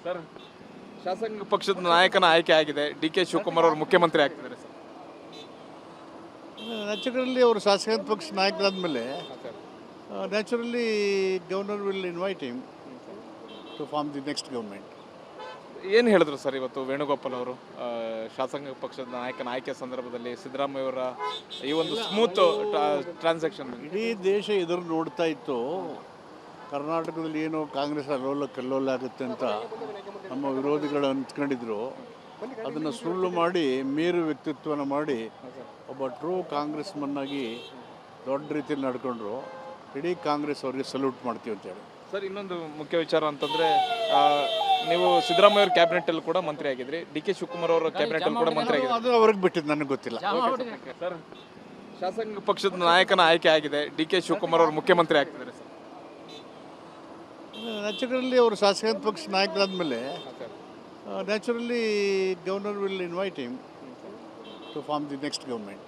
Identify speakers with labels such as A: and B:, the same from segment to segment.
A: Sir, ಶಾಸಕಾಂಗ ಪಕ್ಷದ ನಾಯಕನ ಆಯ್ಕೆ ಆಗಿದೆ. ಡಿ.ಕೆ. ಶಿವಕುಮಾರ್ ಅವರು ಮುಖ್ಯಮಂತ್ರಿ ಆಗ್ತಿದ್ದಾರೆ ಸರ್.
B: ನ್ಯಾಚುರಲಿ ಅವರು ಶಾಸಕಾಂಗ ಪಕ್ಷ ನಾಯಕರಾದ್ಮೇಲೆ naturally governor will invite him to form the next government.
A: ಏನು ಹೇಳಿದ್ರು ಸರ್ ಇವತ್ತು ವೇಣುಗೋಪಾಲ್ ಅವರು ಶಾಸಕಾಂಗ ಪಕ್ಷದ ನಾಯಕನ ಆಯ್ಕೆ ಸಂದರ್ಭದಲ್ಲಿ ಸಿದ್ದರಾಮಯ್ಯ ಅವರ ಈ ಒಂದು ಸ್ಮೂತ್ ಟ್ರಾನ್ಸಾಕ್ಷನ್?
B: ಇಡೀ ದೇಶ ಎದುರು ನೋಡ್ತಾ ಇತ್ತು, ಕರ್ನಾಟಕದಲ್ಲಿ ಏನು ಕಾಂಗ್ರೆಸ್ ಅಲ್ಲೋಲ ಕಲ್ಲೋಲ ಆಗುತ್ತೆ ಅಂತ ನಮ್ಮ ವಿರೋಧಿಗಳು ಅಂದ್ಕೊಂಡಿದ್ರು. ಅದನ್ನು ಸುಳ್ಳು ಮಾಡಿ ಮೇರು ವ್ಯಕ್ತಿತ್ವನ ಮಾಡಿ ಒಬ್ಬ ಟ್ರೂ ಕಾಂಗ್ರೆಸ್ ಮನ್ನಾಗಿ ದೊಡ್ಡ ರೀತಿಯಲ್ಲಿ ನಡ್ಕೊಂಡ್ರು. ಇಡೀ ಕಾಂಗ್ರೆಸ್ ಅವರಿಗೆ ಸಲ್ಯೂಟ್ ಮಾಡ್ತೀವಿ ಅಂತೇಳಿ.
A: ಸರ್, ಇನ್ನೊಂದು ಮುಖ್ಯ ವಿಚಾರ ಅಂತಂದರೆ, ನೀವು ಸಿದ್ದರಾಮಯ್ಯ ಅವ್ರ ಕ್ಯಾಬಿನೆಟಲ್ಲಿ ಕೂಡ ಮಂತ್ರಿ ಆಗಿದ್ರಿ, ಡಿ.ಕೆ. ಶಿವಕುಮಾರ್ ಅವರ ಕ್ಯಾಬಿನೆಟಲ್ಲಿ ಕೂಡ ಮಂತ್ರಿ ಆಗಿದ್ರಿ.
B: ಅದು ಅವ್ರಿಗೆ ಬಿಟ್ಟಿದ್ದು, ನನಗೆ ಗೊತ್ತಿಲ್ಲ.
A: ಸರ್, ಶಾಸಕಾಂಗ ಪಕ್ಷದ ನಾಯಕನ ಆಯ್ಕೆ ಆಗಿದೆ. ಡಿ.ಕೆ. ಶಿವಕುಮಾರ್ ಅವರು ಮುಖ್ಯಮಂತ್ರಿ ಆಗ್ತಿದ್ದಾರೆ ಸರ್.
B: ನ್ಯಾಚುರಲಿ ಅವರು ಶಾಸಕಾಂಗ ಪಕ್ಷ ನಾಯಕರಾದ್ಮೇಲೆ naturally governor will invite him to form the next government.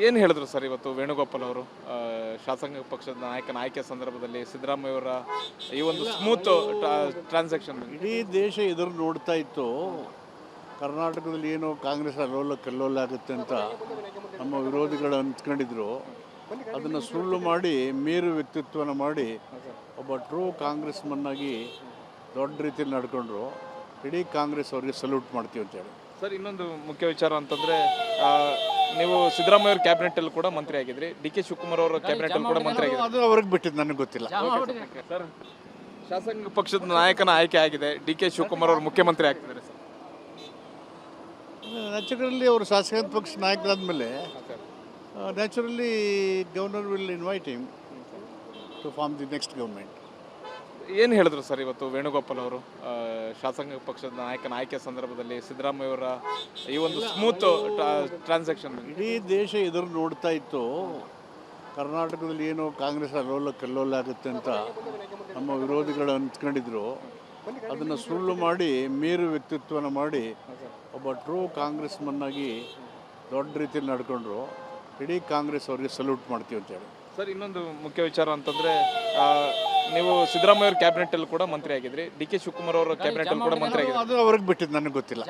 A: ಏನು ಹೇಳಿದ್ರು ಸರ್ ಇವತ್ತು ವೇಣುಗೋಪಾಲ್ ಅವರು ಶಾಸಕಾಂಗ ಪಕ್ಷದ ನಾಯಕನ ಆಯ್ಕೆ ಸಂದರ್ಭದಲ್ಲಿ ಸಿದ್ದರಾಮಯ್ಯ ಅವರ ಈ ಒಂದು ಸ್ಮೂತ್ ಟ್ರಾನ್ಸಾಕ್ಷನ್?
B: ಇಡೀ ದೇಶ ಎದುರು ನೋಡ್ತಾ ಇತ್ತು, ಕರ್ನಾಟಕದಲ್ಲಿ ಏನು ಕಾಂಗ್ರೆಸ್ ಅಲ್ಲೋಲ ಕಲ್ಲೋಲ ಆಗುತ್ತೆ ಅಂತ ನಮ್ಮ ವಿರೋಧಿಗಳು ಅಂದ್ಕೊಂಡಿದ್ರು. ಅದನ್ನು ಸುಳ್ಳು ಮಾಡಿ ಮೇರು ವ್ಯಕ್ತಿತ್ವನ ಮಾಡಿ ಒಬ್ಬ ಟ್ರೂ ಕಾಂಗ್ರೆಸ್ ಮನ್ನಾಗಿ ದೊಡ್ಡ ರೀತಿಯಲ್ಲಿ ನಡ್ಕೊಂಡ್ರು. ಇಡೀ ಕಾಂಗ್ರೆಸ್ ಅವರಿಗೆ ಸಲ್ಯೂಟ್ ಮಾಡ್ತೀವಿ ಅಂತೇಳಿ.
A: ಸರ್, ಇನ್ನೊಂದು ಮುಖ್ಯ ವಿಚಾರ ಅಂತಂದರೆ, ನೀವು ಸಿದ್ದರಾಮಯ್ಯ ಅವ್ರ ಕ್ಯಾಬಿನೆಟಲ್ಲಿ ಕೂಡ ಮಂತ್ರಿ ಆಗಿದ್ರಿ, ಡಿ.ಕೆ. ಶಿವಕುಮಾರ್ ಅವರ ಕ್ಯಾಬಿನೆಟಲ್ಲಿ ಕೂಡ ಮಂತ್ರಿ ಆಗಿದ್ರಿ.
B: ಅದು ಅವ್ರಿಗೆ ಬಿಟ್ಟಿದ್ದು, ನನಗೆ ಗೊತ್ತಿಲ್ಲ.
A: ಸರ್, ಶಾಸಕಾಂಗ ಪಕ್ಷದ ನಾಯಕನ ಆಯ್ಕೆ ಆಗಿದೆ. ಡಿ.ಕೆ. ಶಿವಕುಮಾರ್ ಅವರು ಮುಖ್ಯಮಂತ್ರಿ ಆಗ್ತಿದ್ದಾರೆ ಸರ್.
B: ನ್ಯಾಚುರಲಿ ಅವರು ಶಾಸಕಾಂಗ ಪಕ್ಷ ನಾಯಕರಾದ್ಮೇಲೆ naturally governor will invite him to form the next government.
A: ಏನು ಹೇಳಿದ್ರು ಸರ್ ಇವತ್ತು ವೇಣುಗೋಪಾಲ್ ಅವರು ಶಾಸಕಾಂಗ ಪಕ್ಷದ ನಾಯಕನ ಆಯ್ಕೆ ಸಂದರ್ಭದಲ್ಲಿ ಸಿದ್ದರಾಮಯ್ಯ ಅವರ ಈ ಒಂದು ಸ್ಮೂತ್ ಟ್ರಾನ್ಸಾಕ್ಷನ್?
B: ಇಡೀ ದೇಶ ಎದುರು ನೋಡ್ತಾ ಇತ್ತು, ಕರ್ನಾಟಕದಲ್ಲಿ ಏನು ಕಾಂಗ್ರೆಸ್ ಅಲ್ಲೋಲ ಕಲ್ಲೋಲ ಆಗುತ್ತೆ ಅಂತ ನಮ್ಮ ವಿರೋಧಿಗಳು ಅಂದ್ಕೊಂಡಿದ್ರು. ಅದನ್ನು ಸುಳ್ಳು ಮಾಡಿ ಮೇರು ವ್ಯಕ್ತಿತ್ವನ ಮಾಡಿ ಒಬ್ಬ ಟ್ರೂ ಕಾಂಗ್ರೆಸ್ ಮನ್ನಾಗಿ ದೊಡ್ಡ ರೀತಿಯಲ್ಲಿ ನಡ್ಕೊಂಡ್ರು. ಇಡೀ ಕಾಂಗ್ರೆಸ್ ಅವರಿಗೆ ಸಲ್ಯೂಟ್ ಮಾಡ್ತೀವಿ ಅಂತೇಳಿ.
A: ಸರ್, ಇನ್ನೊಂದು ಮುಖ್ಯ ವಿಚಾರ ಅಂತಂದರೆ, ನೀವು ಸಿದ್ದರಾಮಯ್ಯ ಅವ್ರ ಕ್ಯಾಬಿನೆಟಲ್ಲಿ ಕೂಡ ಮಂತ್ರಿ ಆಗಿದ್ರಿ, ಡಿ.ಕೆ. ಶಿವಕುಮಾರ್ ಅವರ ಕ್ಯಾಬಿನೆಟಲ್ಲಿ ಕೂಡ ಮಂತ್ರಿ ಆಗಿದ್ರಿ.
B: ಅದು ಅವ್ರಿಗೆ ಬಿಟ್ಟಿದ್ದು, ನನಗೆ ಗೊತ್ತಿಲ್ಲ.